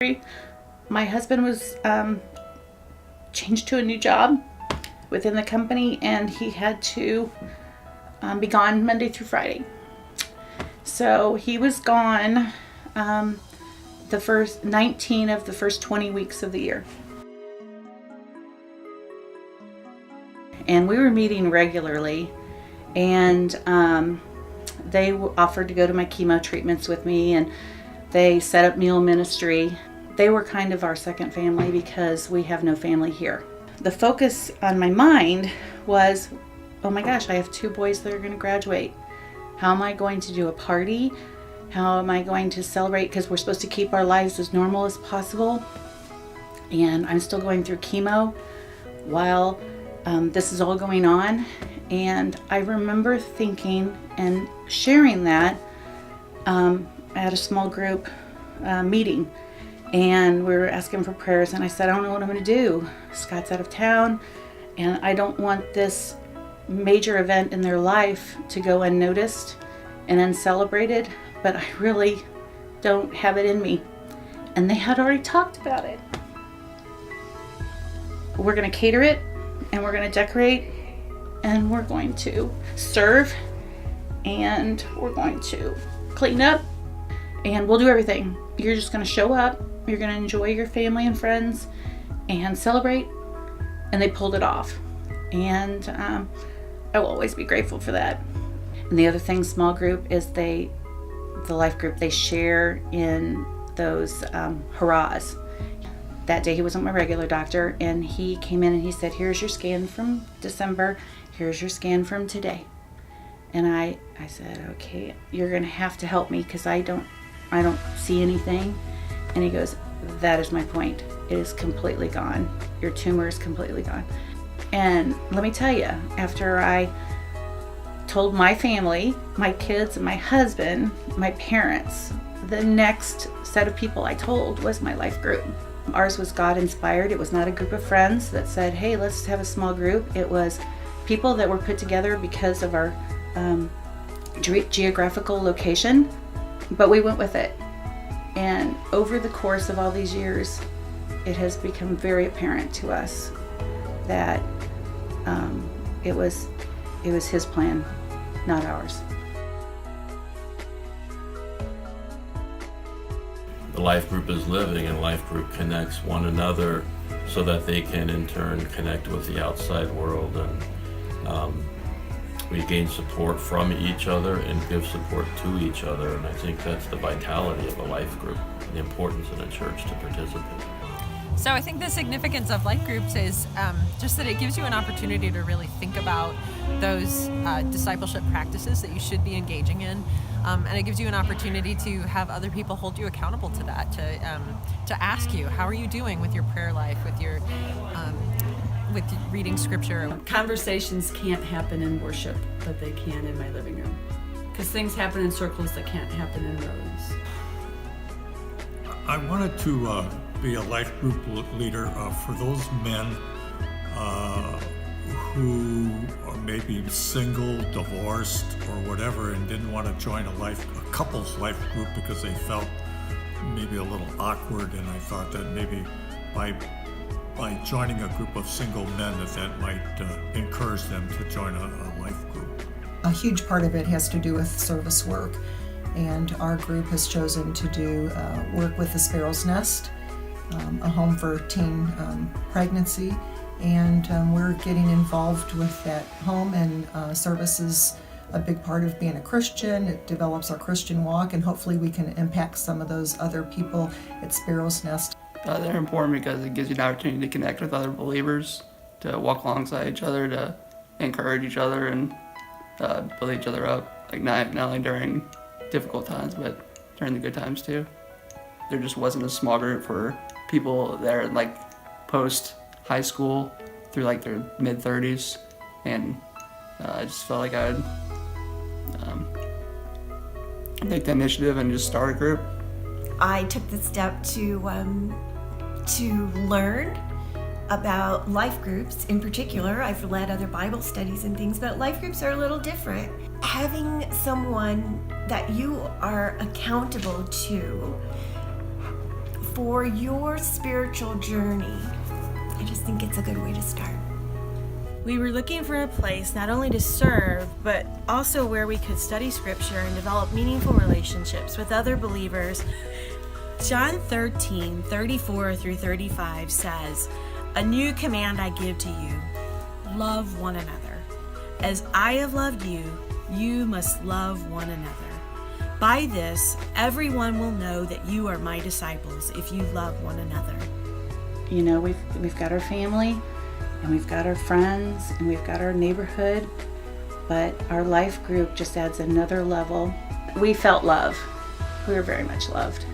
My husband was changed to a new job within the company, and he had to be gone Monday through Friday. So he was gone the first 19 of the first 20 weeks of the year. And we were meeting regularly, and they offered to go to my chemo treatments with me, and they set up meal ministry. They were kind of our second family because we have no family here. The focus on my mind was, oh my gosh, I have 2 boys that are going to graduate. How am I going to do a party? How am I going to celebrate? Because we're supposed to keep our lives as normal as possible. And I'm still going through chemo while this is all going on. And I remember thinking and sharing that at a small group meeting. And we were asking for prayers, and I said, I don't know what I'm going to do. Scott's out of town, and I don't want this major event in their life to go unnoticed and uncelebrated, but I really don't have it in me. And they had already talked about it. We're going to cater it, and we're going to decorate, and we're going to serve, and we're going to clean up, and we'll do everything. You're just going to show up. You're going to enjoy your family and friends and celebrate. And they pulled it off. And I will always be grateful for that. And the other thing, small group, is the life group, they share in those hurrahs. That day he wasn't my regular doctor, and he came in and he said, here's your scan from December. Here's your scan from today. And I said, okay, you're going to have to help me because I don't see anything. And he goes, that is my point. It is completely gone. Your tumor is completely gone. And let me tell you, after I told my family, my kids, and my husband, my parents, the next set of people I told was my life group. Ours was God-inspired. It was not a group of friends that said, hey, let's have a small group. It was people that were put together because of our geographical location, but we went with it. And over the course of all these years, it has become very apparent to us that it was his plan, not ours. The life group is living, and life group connects one another so that they can in turn connect with the outside world, and we gain support from each other and give support to each other. And I think that's the vitality of a life group, the importance in a church to participate. So I think the significance of life groups is just that it gives you an opportunity to really think about those discipleship practices that you should be engaging in. And it gives you an opportunity to have other people hold you accountable to that, to ask you, how are you doing with your prayer life, with your with reading scripture? Conversations can't happen in worship, but they can in my living room. Because things happen in circles that can't happen in rows. I wanted to be a life group leader for those men who are maybe single, divorced, or whatever, and didn't want to join a couple's life group because they felt maybe a little awkward. And I thought that maybe by joining a group of single men, that might encourage them to join a life group. A huge part of it has to do with service work, and our group has chosen to do work with the Sparrow's Nest, a home for teen pregnancy, and we're getting involved with that home, and service is a big part of being a Christian. It develops our Christian walk, and hopefully we can impact some of those other people at Sparrow's Nest. They're important because it gives you an opportunity to connect with other believers, to walk alongside each other, to encourage each other, and build each other up, like not only during difficult times, but during the good times too. There just wasn't a small group for people that are like post high school through like their mid-30s, and I just felt like I would take the initiative and just start a group. I took the step to learn about life groups. In particular, I've led other Bible studies and things, but life groups are a little different. Having someone that you are accountable to for your spiritual journey. I just think it's a good way to start. We were looking for a place not only to serve, but also where we could study scripture and develop meaningful relationships with other believers. John 13:34-35 says, "A new command I give to you, love one another. As I have loved you, you must love one another. By this, everyone will know that you are my disciples if you love one another." You know, we've got our family, and we've got our friends, and we've got our neighborhood, but our life group just adds another level. We felt love. We were very much loved.